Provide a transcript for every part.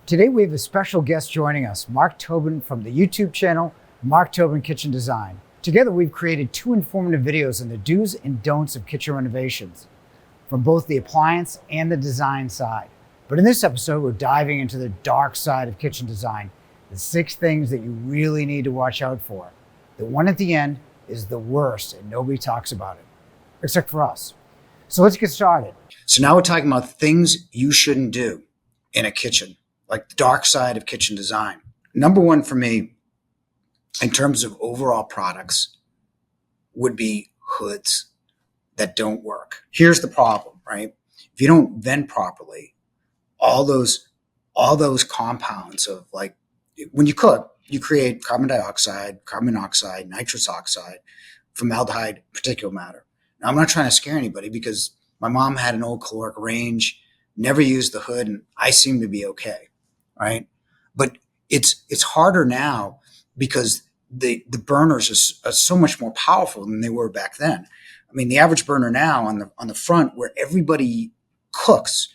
Today we have a special guest joining us, Mark Tobin from the YouTube channel, Mark Tobin Kitchen Design. Together we've created 2 informative videos on the do's and don'ts of kitchen renovations, from both the appliance and the design side. But in this episode, we're diving into the dark side of kitchen design, the 6 things that you really need to watch out for. The one at the end is the worst and nobody talks about it, except for us. So let's get started. So now we're talking about things you shouldn't do in a kitchen, like the dark side of kitchen design. Number one for me, in terms of overall products, would be hoods that don't work. Here's the problem, right? If you don't vent properly, all those compounds of, like, when you cook, you create carbon dioxide, carbon monoxide, nitrous oxide, formaldehyde, particulate matter. Now, I'm not trying to scare anybody because my mom had an old caloric range, never used the hood, and I seem to be okay. Right. But it's harder now because the burners are so much more powerful than they were back then. I mean, the average burner now on the front, where everybody cooks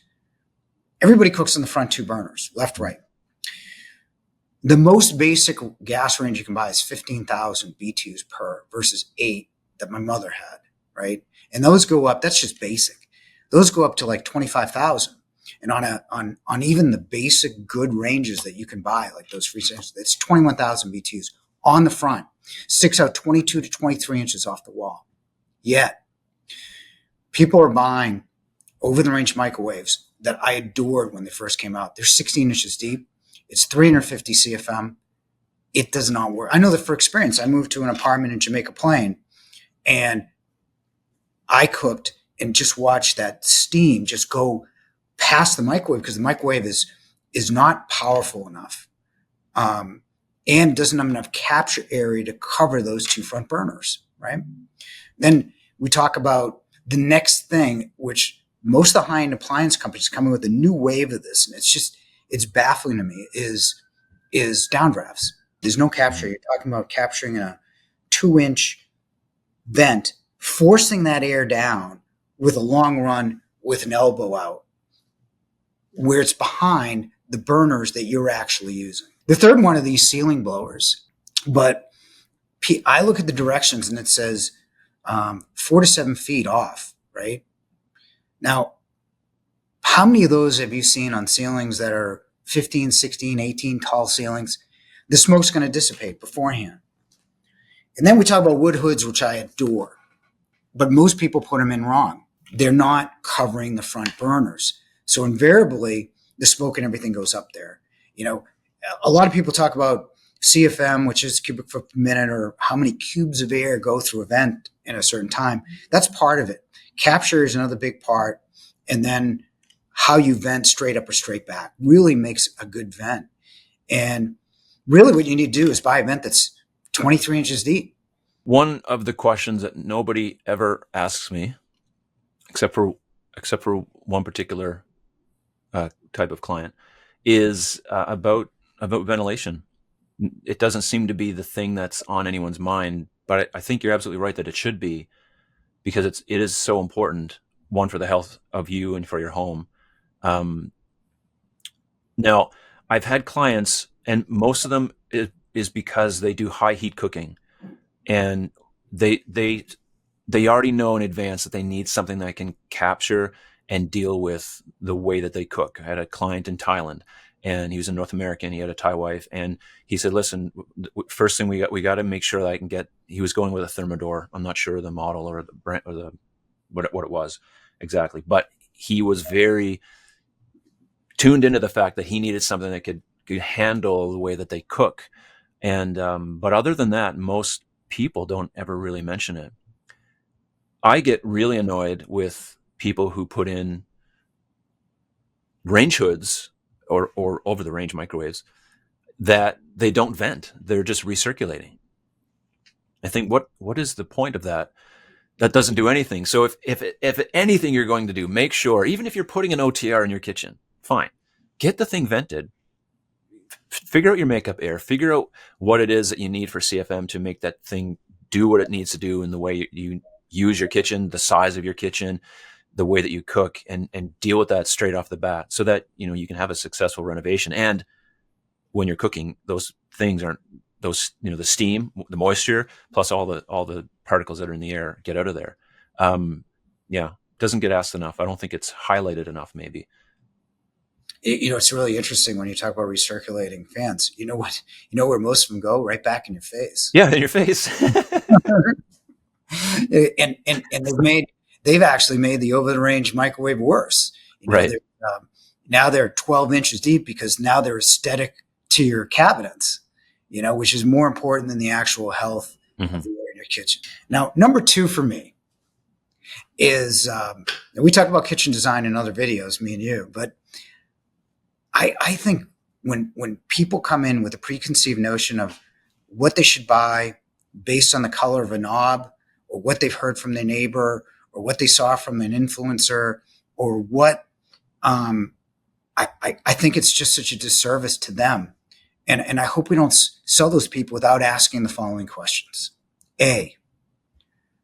on the front 2 burners, left, right. The most basic gas range you can buy is 15,000 BTUs per versus 8 that my mother had. Right. And those go up. That's just basic. Those go up to like 25,000. And on even the basic good ranges that you can buy, like those free samples, it's 21,000 BTUs on the front, sticks out 22 to 23 inches off the wall. Yet, people are buying over-the-range microwaves that I adored when they first came out. They're 16 inches deep. It's 350 CFM. It does not work. I know that for experience. I moved to an apartment in Jamaica Plain, and I cooked and just watched that steam just go past the microwave because the microwave is not powerful enough, and doesn't have enough capture area to cover those 2 front burners, right? Then we talk about the next thing, which most of the high-end appliance companies are coming with a new wave of this, and it's baffling to me, is downdrafts. There's no capture. You're talking about capturing a 2-inch vent, forcing that air down with a long run with an elbow out, where it's behind the burners that you're actually using. The third one of these ceiling blowers, but I look at the directions and it says 4 to 7 feet off, right? Now, how many of those have you seen on ceilings that are 15, 16, 18 tall ceilings? The smoke's going to dissipate beforehand. And then we talk about wood hoods, which I adore, but most people put them in wrong. They're not covering the front burners. So invariably, the smoke and everything goes up there. You know, a lot of people talk about CFM, which is cubic foot per minute, or how many cubes of air go through a vent in a certain time. That's part of it. Capture is another big part. And then how you vent straight up or straight back really makes a good vent. And really what you need to do is buy a vent that's 23 inches deep. One of the questions that nobody ever asks me, except for one particular type of client, is about ventilation. It doesn't seem to be the thing that's on anyone's mind, but I think you're absolutely right that it should be, because it is so important, one, for the health of you and for your home. Now, I've had clients, and most of them is because they do high heat cooking, and they already know in advance that they need something that can capture and deal with the way that they cook. I had a client in Thailand, and he was a North American. He had a Thai wife, and he said, "Listen, first thing we got to make sure that I can get." He was going with a Thermador. I'm not sure the model or the brand or what it was exactly, but he was very tuned into the fact that he needed something that could handle the way that they cook. And but other than that, most people don't ever really mention it. I get really annoyed with people who put in range hoods or over the range microwaves that they don't vent. They're just recirculating. I think what is the point of that? That doesn't do anything. So if anything you're going to do, make sure, even if you're putting an OTR in your kitchen, fine, get the thing vented. Figure out your makeup air. Figure out what it is that you need for CFM to make that thing do what it needs to do in the way you use your kitchen, the size of your kitchen. the way that you cook and deal with that straight off the bat so that, you can have a successful renovation. And when you're cooking, those things aren't those, the steam, the moisture, plus all the particles that are in the air get out of there. Yeah. Doesn't get asked enough. I don't think it's highlighted enough, maybe. It's really interesting when you talk about recirculating fans. You know what? You know where most of them go? Right back in your face. Yeah, in your face. and they've actually made the over the range microwave worse. Right. Now they're 12 inches deep because now they're aesthetic to your cabinets, which is more important than the actual health of the air in your kitchen. Now, number 2 for me is we talk about kitchen design in other videos, me and you, but I think when people come in with a preconceived notion of what they should buy based on the color of a knob, or what they've heard from their neighbor, or what they saw from an influencer, or what I think it's just such a disservice to them. And I hope we don't sell those people without asking the following questions. A,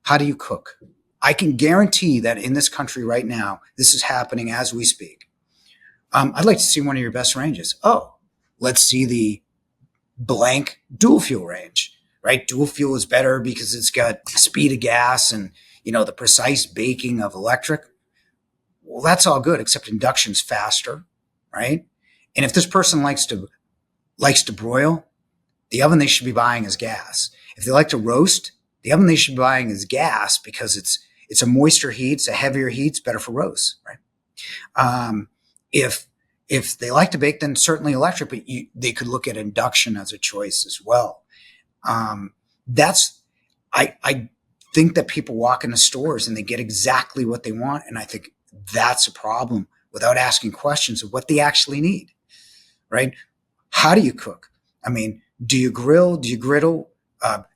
how do you cook? I can guarantee that in this country right now, this is happening as we speak. I'd like to see one of your best ranges. Oh, let's see the blank dual fuel range, right? Dual fuel is better because it's got speed of gas and, the precise baking of electric. Well, that's all good, except induction's faster, right? And if this person likes to broil, the oven they should be buying is gas. If they like to roast, the oven they should be buying is gas because it's a moisture heat, it's a heavier heat, it's better for roast, right? If they like to bake, then certainly electric, but they could look at induction as a choice as well. I think that people walk into stores and they get exactly what they want, and I think that's a problem without asking questions of what they actually need, right? How do you cook? I mean, do you grill? Do you griddle?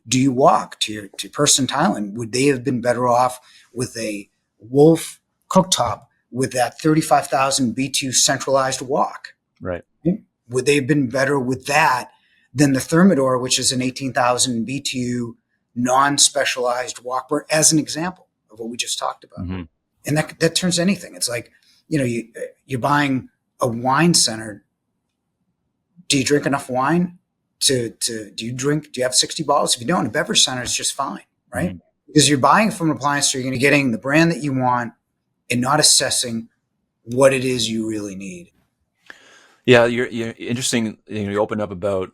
Do you wok to your person in Thailand? Would they have been better off with a Wolf cooktop with that 35,000 BTU centralized wok? Right. Would they have been better with that than the Thermidor, which is an 18,000 BTU non-specialized wok burner, as an example of what we just talked about? Mm-hmm. And that turns anything. It's like, you're buying a wine center. Do you drink enough wine do you have 60 bottles? If you don't, a beverage center is just fine, right? Mm-hmm. Because you're buying from an appliance store, you're going to getting the brand that you want and not assessing what it is you really need. Yeah, you're interesting. You open up about,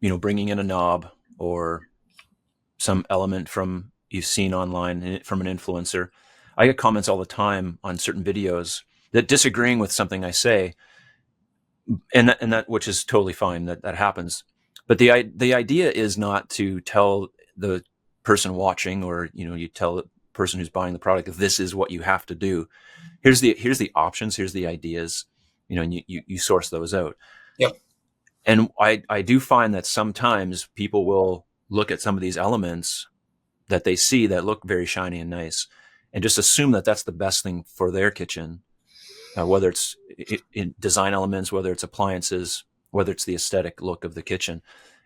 bringing in a knob or some element from you've seen online from an influencer. I get comments all the time on certain videos that disagreeing with something I say, and that which is totally fine. That happens. But the idea is not to tell the person watching, or you tell the person who's buying the product, this is what you have to do. Here's the options. Here's the ideas. And you source those out. Yep. And I do find that sometimes people will look at some of these elements that they see that look very shiny and nice, and just assume that that's the best thing for their kitchen, whether it's in design elements, whether it's appliances, whether it's the aesthetic look of the kitchen.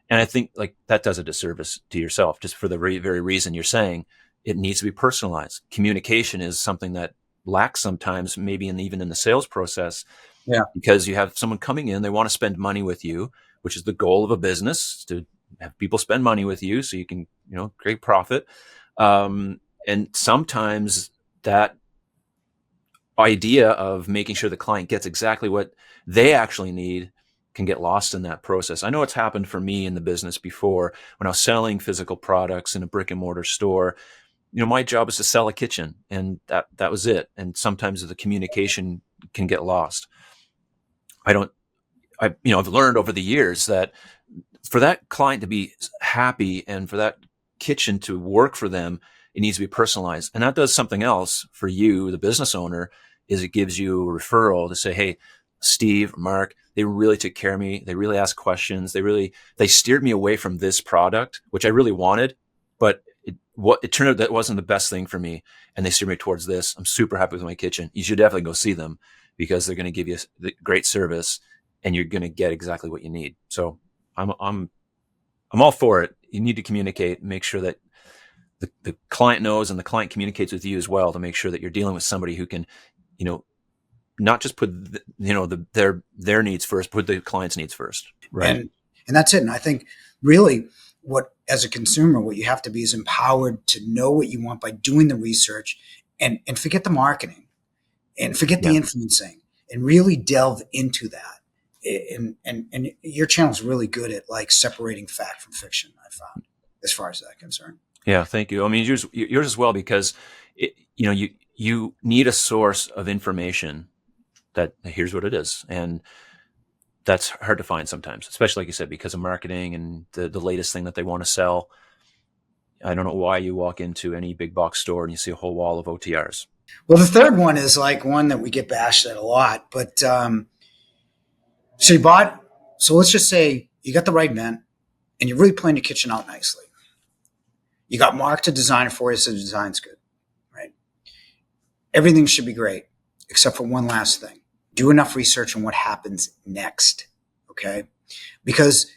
And I think like that does a disservice to yourself, just for the very reason you're saying. It needs to be personalized. Communication is something that lacks sometimes, maybe even in the sales process. Yeah. Because you have someone coming in, they want to spend money with you, which is the goal of a business, to have people spend money with you so you can, create profit. And sometimes that idea of making sure the client gets exactly what they actually need can get lost in that process. I know it's happened for me in the business before when I was selling physical products in a brick and mortar store. My job is to sell a kitchen, and that was it. And sometimes the communication can get lost. I've learned over the years that for that client to be happy and for that kitchen to work for them, it needs to be personalized. And that does something else for you, the business owner, is it gives you a referral to say, hey, Steve, Mark, they really took care of me. They really asked questions. They steered me away from this product, which I really wanted, but it turned out that wasn't the best thing for me. And they steered me towards this. I'm super happy with my kitchen. You should definitely go see them, because they're going to give you great service and you're going to get exactly what you need. So I'm all for it. You need to communicate, make sure that the client knows, and the client communicates with you as well to make sure that you're dealing with somebody who can, you know, not just put their needs first, put the client's needs first, right? And that's it. And I think really what, as a consumer, what you have to be is empowered to know what you want by doing the research, and forget the marketing and forget the influencing and really delve into that. And your channel is really good at like separating fact from fiction, I found, as far as that concerned. Yeah, thank you. I mean, yours as well, because you need a source of information that here's what it is, and that's hard to find sometimes, especially like you said, because of marketing and the latest thing that they want to sell. I don't know why you walk into any big box store and you see a whole wall of OTRs. Well, the third one is like one that we get bashed at a lot, but so let's just say you got the right vent and you really planned your kitchen out nicely. You got Mark to design it for you, so the design's good, right? Everything should be great, except for one last thing. Do enough research on what happens next, okay? Because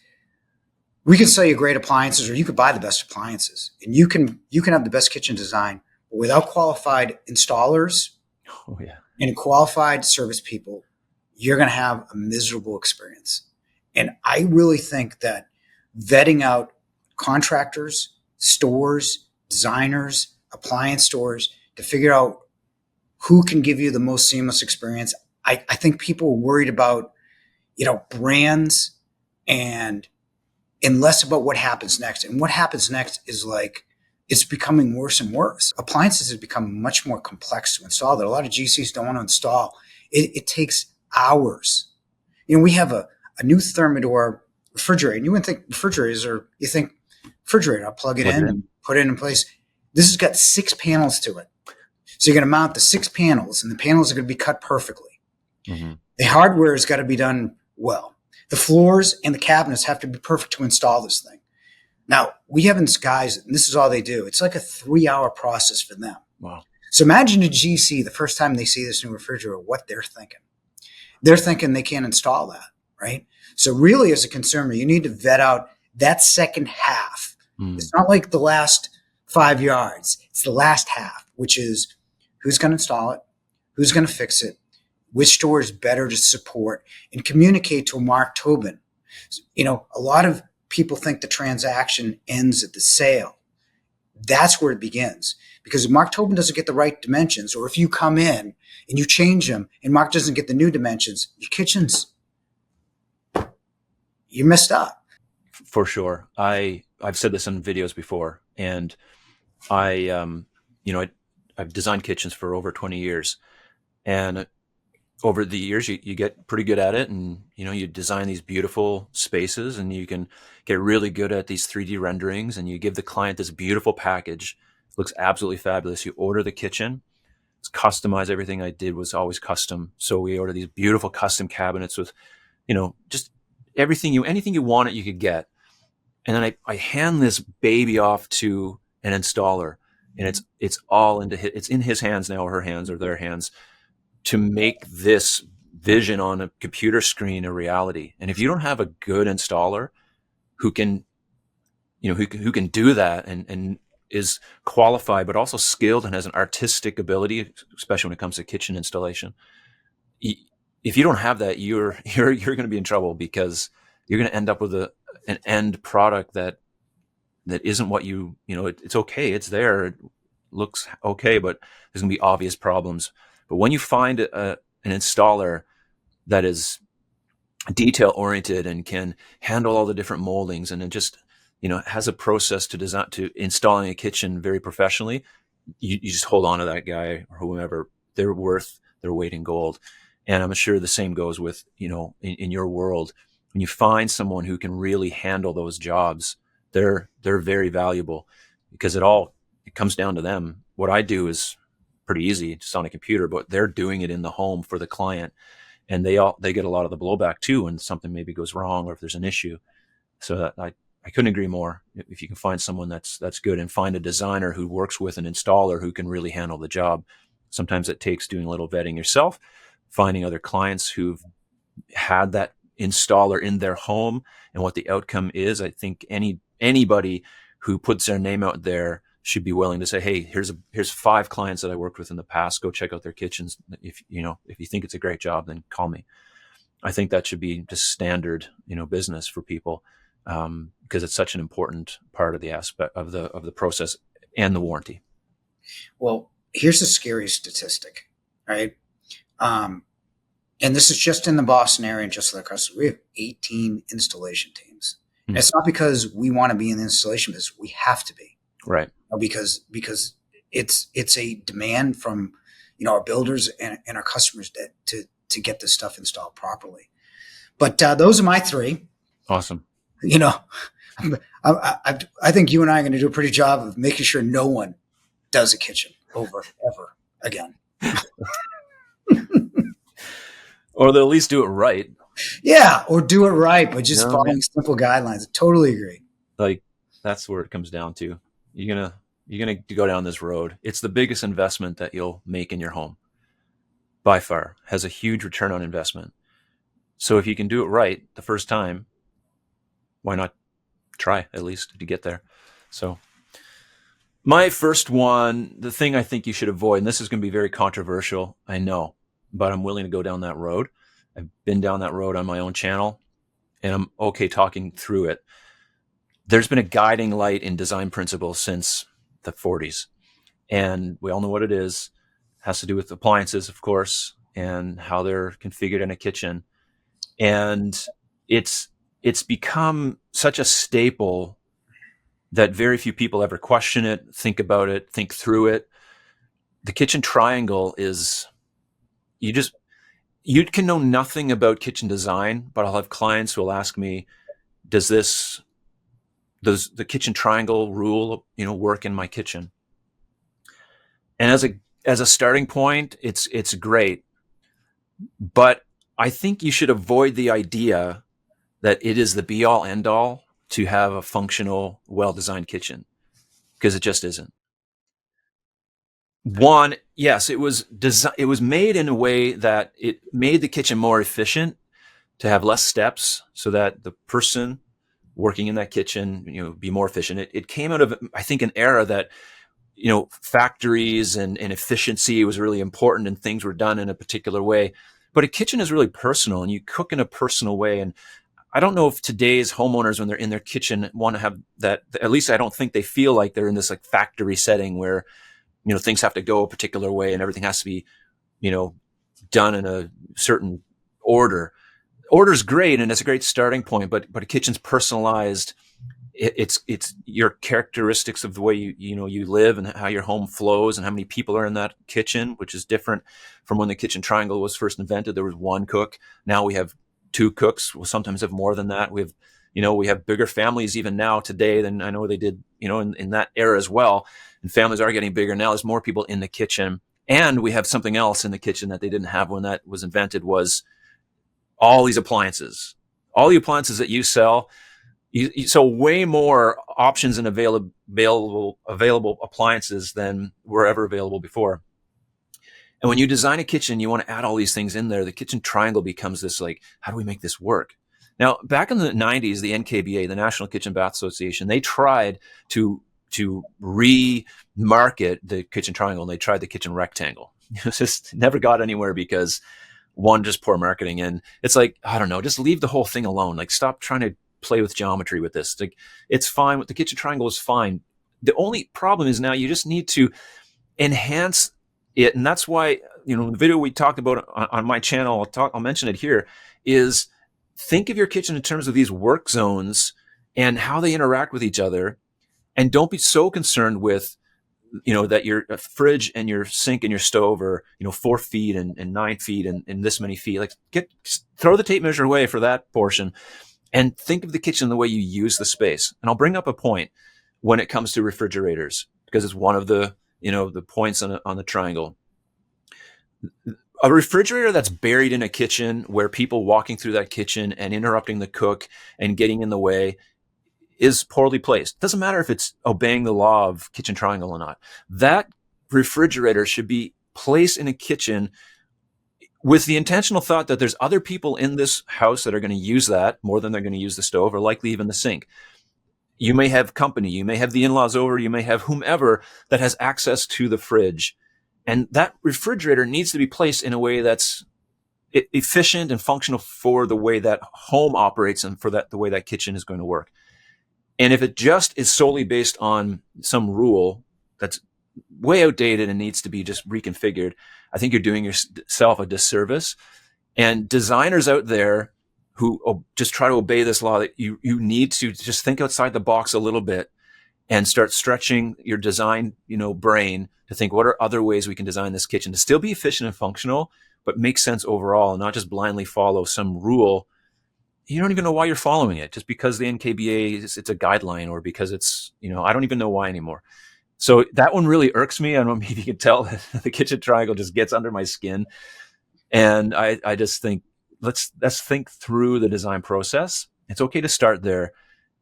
we can sell you great appliances, or you could buy the best appliances, and you can have the best kitchen design, but without qualified installers and qualified service people, you're going to have a miserable experience. And I really think that vetting out contractors, stores, designers, appliance stores to figure out who can give you the most seamless experience. I think people are worried about, brands and less about what happens next. And what happens next is like, it's becoming worse and worse. Appliances have become much more complex to install that a lot of GCs don't want to install. It takes hours. We have a new Thermador refrigerator, and you wouldn't think refrigerators are, you think refrigerator, I'll plug it in and put it in place. This has got 6 panels to it. So you're going to mount the 6 panels, and the panels are going to be cut perfectly. Mm-hmm. The hardware has got to be done well. The floors and the cabinets have to be perfect to install this thing. Now, we have these guys, and this is all they do. It's like a 3-hour process for them. Wow. So imagine a GC, the first time they see this new refrigerator, what they're thinking. They're thinking they can't install that, right? So really, as a consumer, you need to vet out that second half. It's not like the last 5 yards. It's the last half, which is who's going to install it, who's going to fix it, which store is better to support, and communicate to Mark Tobin. A lot of people think the transaction ends at the sale. That's where it begins. Because if Mark Tobin doesn't get the right dimensions, or if you come in and you change them and Mark doesn't get the new dimensions, your kitchen's, you're messed up. For sure. I've said this in videos before, and I've designed kitchens for over 20 years, and over the years you get pretty good at it, and you design these beautiful spaces, and you can get really good at these 3D renderings, and you give the client this beautiful package. It looks absolutely fabulous. You order the kitchen. It's customized. Everything I did was always custom. So we order these beautiful custom cabinets with, just anything you wanted, you could get. And then I hand this baby off to an installer, and it's all it's in his hands now, or her hands, or their hands, to make this vision on a computer screen a reality. And if you don't have a good installer who can do that and is qualified, but also skilled and has an artistic ability, especially when it comes to kitchen installation, if you don't have that, you're going to be in trouble, because you're going to end up with an end product that isn't what it's okay. It's there. It looks okay, but there's going to be obvious problems. But when you find an installer that is detail oriented and can handle all the different moldings, and it just, has a process to installing a kitchen very professionally, you just hold on to that guy or whomever. They're worth their weight in gold. And I'm sure the same goes with, in your world. When you find someone who can really handle those jobs, they're very valuable, because it comes down to them. What I do is pretty easy, just on a computer, but they're doing it in the home for the client, and they get a lot of the blowback too when something maybe goes wrong, or if there's an issue. So I couldn't agree more. If you can find someone that's good, and find a designer who works with an installer who can really handle the job. Sometimes it takes doing a little vetting yourself, finding other clients who've had that installer in their home and what the outcome is. I think anybody who puts their name out there should be willing to say, hey, here's 5 clients that I worked with in the past. Go check out their kitchens. If you think it's a great job, then call me. I think that should be just standard, business for people, because it's such an important part of the aspect of the process and the warranty. Well, here's a scary statistic, right? And this is just in the Boston area and just across. We have 18 installation teams. And it's not because we want to be in the installation business. We have to be. Right. Because it's a demand from our builders and our customers to get this stuff installed properly. But those are my 3. Awesome. I think you and I are going to do a pretty job of making sure no one does a kitchen over ever again. Or they'll at least do it right. Yeah, or do it right by just following simple guidelines. I totally agree. Like, that's where it comes down to. You're gonna go down this road. It's the biggest investment that you'll make in your home. By far, has a huge return on investment. So if you can do it right the first time, why not try at least to get there? So my first one, the thing I think you should avoid, and this is going to be very controversial, I know, but I'm willing to go down that road. I've been down that road on my own channel, and I'm okay talking through it. There's been a guiding light in design principles since the 40s, and we all know what it is. It has to do with appliances, of course, and how they're configured in a kitchen. And it's become such a staple that very few people ever question it, think about it, think through it. The kitchen triangle is, you can know nothing about kitchen design, but I'll have clients who will ask me, does the kitchen triangle rule, work in my kitchen? And as a starting point, it's great. But I think you should avoid the idea that it is the be all end all to have a functional, well-designed kitchen, because it just isn't. One, yes, it was made in a way that it made the kitchen more efficient, to have less steps so that the person working in that kitchen, be more efficient. It came out of, I think, an era that, factories and efficiency was really important and things were done in a particular way. But a kitchen is really personal, and you cook in a personal way. And I don't know if today's homeowners, when they're in their kitchen, want to have that. At least I don't think they feel like they're in this like factory setting where, things have to go a particular way and everything has to be, done in a certain order. Order's great, and it's a great starting point, but a kitchen's personalized. It's your characteristics of the way you live and how your home flows and how many people are in that kitchen, which is different from when the kitchen triangle was first invented. There was one cook. Now we have 2 cooks. We'll sometimes have more than that. We have bigger families even now today than I know they did, in that era as well. And families are getting bigger now. There's more people in the kitchen, and we have something else in the kitchen that they didn't have when that was invented, was all these appliances. All the appliances that you sell. So way more options and available appliances than were ever available before. And when you design a kitchen, you want to add all these things in there. The kitchen triangle becomes this, like, how do we make this work? Now, back in the 90s, the NKBA, the National Kitchen Bath Association, they tried to remarket the kitchen triangle, and they tried the kitchen rectangle. It just never got anywhere because, one, just poor marketing. And it's like, I don't know, just leave the whole thing alone. Like, stop trying to play with geometry with this. Like, it's fine. The kitchen triangle is fine. The only problem is now you just need to enhance it. And that's why, the video we talked about on my channel, I'll mention it here, is think of your kitchen in terms of these work zones and how they interact with each other. And don't be so concerned with, that your fridge and your sink and your stove are, 4 feet and 9 feet and this many feet. Like, throw the tape measure away for that portion and think of the kitchen the way you use the space. And I'll bring up a point when it comes to refrigerators, because it's one of the, the points on the triangle. A refrigerator that's buried in a kitchen where people walking through that kitchen and interrupting the cook and getting in the way is poorly placed. Doesn't matter if it's obeying the law of kitchen triangle or not. That refrigerator should be placed in a kitchen with the intentional thought that there's other people in this house that are going to use that more than they're going to use the stove, or likely even the sink. You may have company, you may have the in-laws over, you may have whomever that has access to the fridge. And that refrigerator needs to be placed in a way that's efficient and functional for the way that home operates and for the way that kitchen is going to work. And if it just is solely based on some rule that's way outdated and needs to be just reconfigured, I think you're doing yourself a disservice. And designers out there who just try to obey this law, that you need to just think outside the box a little bit and start stretching your design, brain to think, what are other ways we can design this kitchen to still be efficient and functional, but make sense overall, and not just blindly follow some rule. You don't even know why you're following it, just because the NKBA it's a guideline, or because it's, I don't even know why anymore. So that one really irks me. I don't know if you can tell the kitchen triangle just gets under my skin. And I just think, let's think through the design process. It's okay to start there.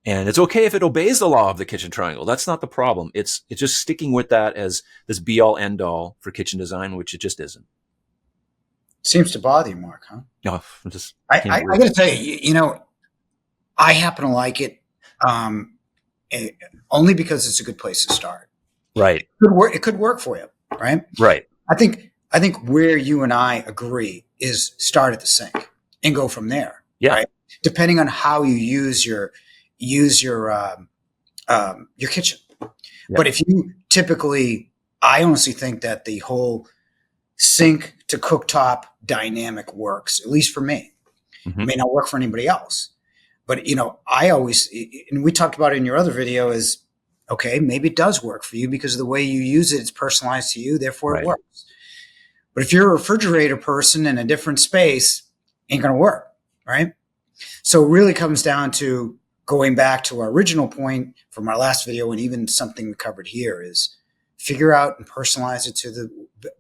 And it's okay if it obeys the law of the kitchen triangle. That's not the problem. It's just sticking with that as this be all end all for kitchen design, which it just isn't. Seems to bother you, Mark, huh? No, I got to tell you, I happen to like it only because it's a good place to start. Right. It could work for you, right? Right. I think where you and I agree is start at the sink and go from there. Yeah. Right? Depending on how you use your kitchen. Yeah. But if you typically, I honestly think that the whole sink to cooktop dynamic works, at least for me. Mm-hmm. It may not work for anybody else. But, I always, and we talked about it in your other video, is, okay, maybe it does work for you because of the way you use it. It's personalized to you, therefore it works. But if you're a refrigerator person in a different space, ain't going to work, right? So it really comes down to going back to our original point from our last video, and even something we covered here, is figure out and personalize it to the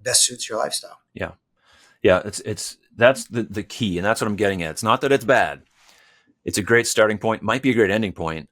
best suits your lifestyle. Yeah. That's the key, and that's what I'm getting at. It's not that it's bad. It's a great starting point, might be a great ending point.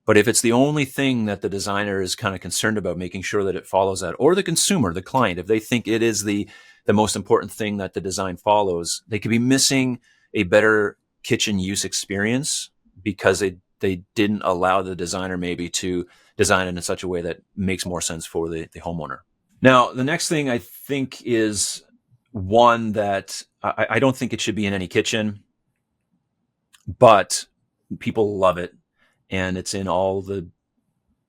But if it's the only thing that the designer is kind of concerned about, making sure that it follows that, or the consumer, the client, if they think it is the most important thing that the design follows, they could be missing a better kitchen use experience because they didn't allow the designer maybe to design it in such a way that makes more sense for the homeowner. Now, the next thing I think is one that I don't think it should be in any kitchen, but people love it. And it's in all the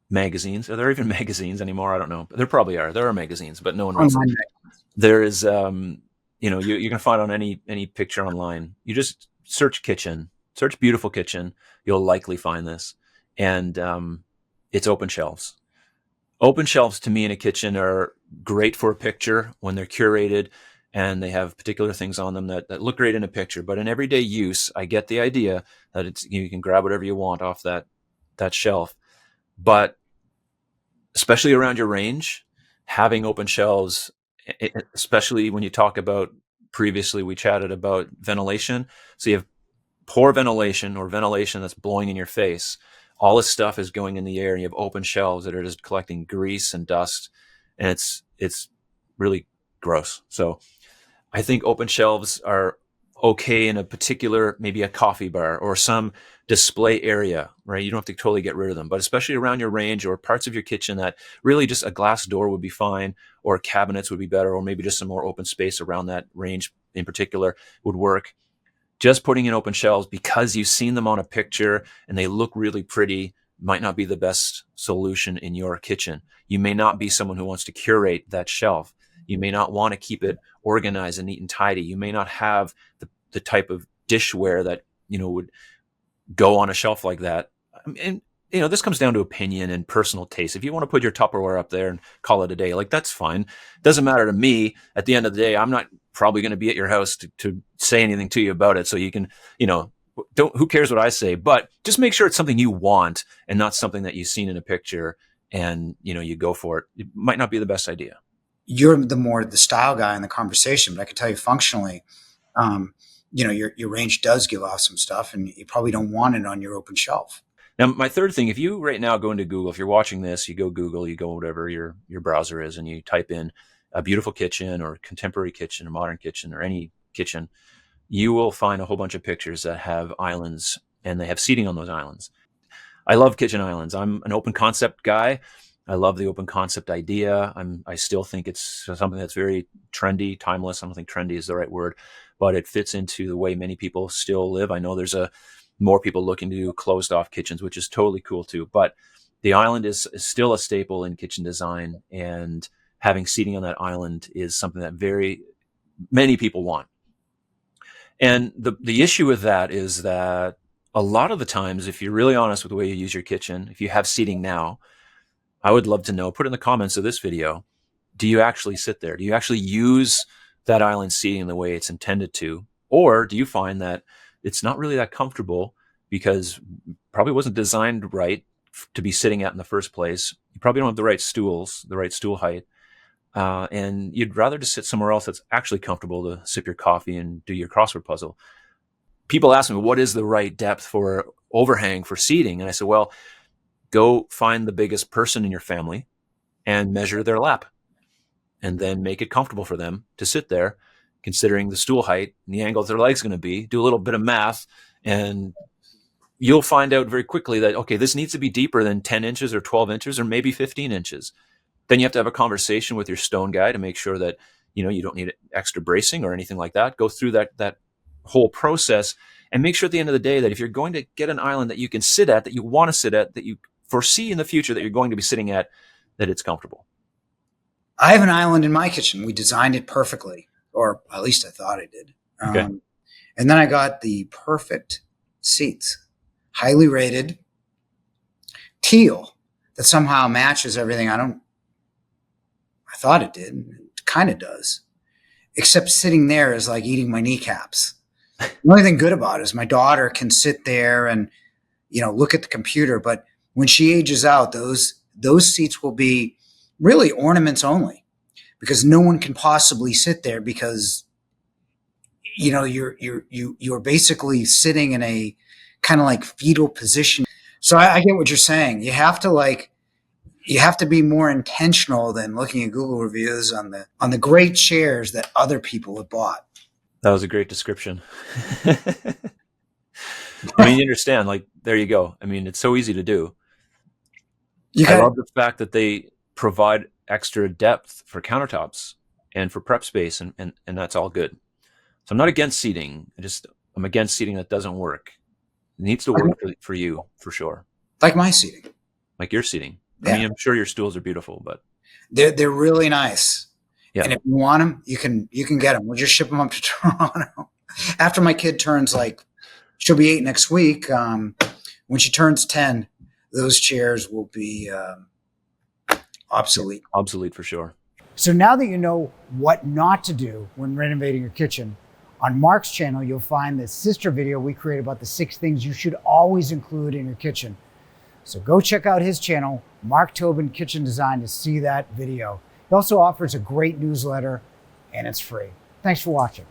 magazines. Are there even magazines anymore? I don't know. There probably are. There are magazines, but no one reads them. There is, you can find on any picture online. You just search kitchen, search beautiful kitchen. You'll likely find this. And it's open shelves. Open shelves to me in a kitchen are great for a picture when they're curated and they have particular things on them that look great in a picture. But in everyday use, I get the idea that you can grab whatever you want off that shelf. But especially around your range, having open shelves, especially when you talk about, previously we chatted about ventilation. So you have poor ventilation, or ventilation that's blowing in your face. All this stuff is going in the air, and you have open shelves that are just collecting grease and dust, and it's really gross. So I think open shelves are okay in a particular, maybe a coffee bar or some display area, right? You don't have to totally get rid of them, but especially around your range or parts of your kitchen that really just a glass door would be fine, or cabinets would be better, or maybe just some more open space around that range in particular would work. Just putting in open shelves because you've seen them on a picture and they look really pretty might not be the best solution in your kitchen. You may not be someone who wants to curate that shelf. You may not want to keep it organized and neat and tidy. You may not have the type of dishware that, would go on a shelf like that. And, this comes down to opinion and personal taste. If you want to put your Tupperware up there and call it a day, that's fine. Doesn't matter to me. At the end of the day, I'm not probably going to be at your house to say anything to you about it. So you can, who cares what I say, but just make sure it's something you want and not something that you've seen in a picture and, you go for it. It might not be the best idea. You're the style guy in the conversation, but I can tell you functionally, your range does give off some stuff, and you probably don't want it on your open shelf. Now, my third thing, if you right now go into Google, if you're watching this, you go Google, you go whatever your browser is, and you type in a beautiful kitchen or contemporary kitchen or modern kitchen or any kitchen, you will find a whole bunch of pictures that have islands and they have seating on those islands. I love kitchen islands. I'm an open concept guy. I love the open concept idea. I still think it's something that's very trendy, timeless. I don't think trendy is the right word, but it fits into the way many people still live. I know there's more people looking to do closed off kitchens, which is totally cool too. But the island is still a staple in kitchen design, and having seating on that island is something that very many people want. And the issue with that is that a lot of the times, if you're really honest with the way you use your kitchen, if you have seating now, I would love to know, put in the comments of this video, do you actually sit there? Do you actually use that island seating the way it's intended to? Or do you find that it's not really that comfortable because it probably wasn't designed right to be sitting at in the first place? You probably don't have the right stools, the right stool height. And you'd rather just sit somewhere else that's actually comfortable to sip your coffee and do your crossword puzzle. People ask me, what is the right depth for overhang for seating? And I said, well, go find the biggest person in your family and measure their lap, and then make it comfortable for them to sit there, considering the stool height and the angle their leg's going to be. Do a little bit of math, and you'll find out very quickly that, okay, this needs to be deeper than 10 inches or 12 inches or maybe 15 inches. Then you have to have a conversation with your stone guy to make sure that, you don't need extra bracing or anything like that. Go through that whole process and make sure at the end of the day that if you're going to get an island that you can sit at, that you want to sit at, that you foresee in the future that you're going to be sitting at, that it's comfortable. I have an island in my kitchen. We designed it perfectly, or at least I thought I did. Okay. And then I got the perfect seats, highly rated, teal, that somehow matches everything. I thought it did. It kind of does. Except sitting there is like eating my kneecaps. The only thing good about it is my daughter can sit there and, look at the computer. But when she ages out, those seats will be really ornaments only, because no one can possibly sit there, because, you're basically sitting in a kind of like fetal position. So I get what you're saying. You have to be more intentional than looking at Google reviews on the great chairs that other people have bought. That was a great description. You understand, there you go. It's so easy to do. I love the fact that they provide extra depth for countertops and for prep space, and that's all good. So I'm not against seating. I'm against seating that doesn't work. It needs to work for you, for sure. Like my seating. Like your seating. Yeah. I'm sure your stools are beautiful, but they're really nice. Yeah. And if you want them, you can get them. We'll just ship them up to Toronto. After my kid turns, she'll be 8 next week. When she turns 10, those chairs will be obsolete. Obsolete for sure. So now that you know what not to do when renovating your kitchen, on Mark's channel, you'll find the sister video we created about the 6 things you should always include in your kitchen. So go check out his channel, Mark Tobin Kitchen Design, to see that video. He also offers a great newsletter, and it's free. Thanks for watching.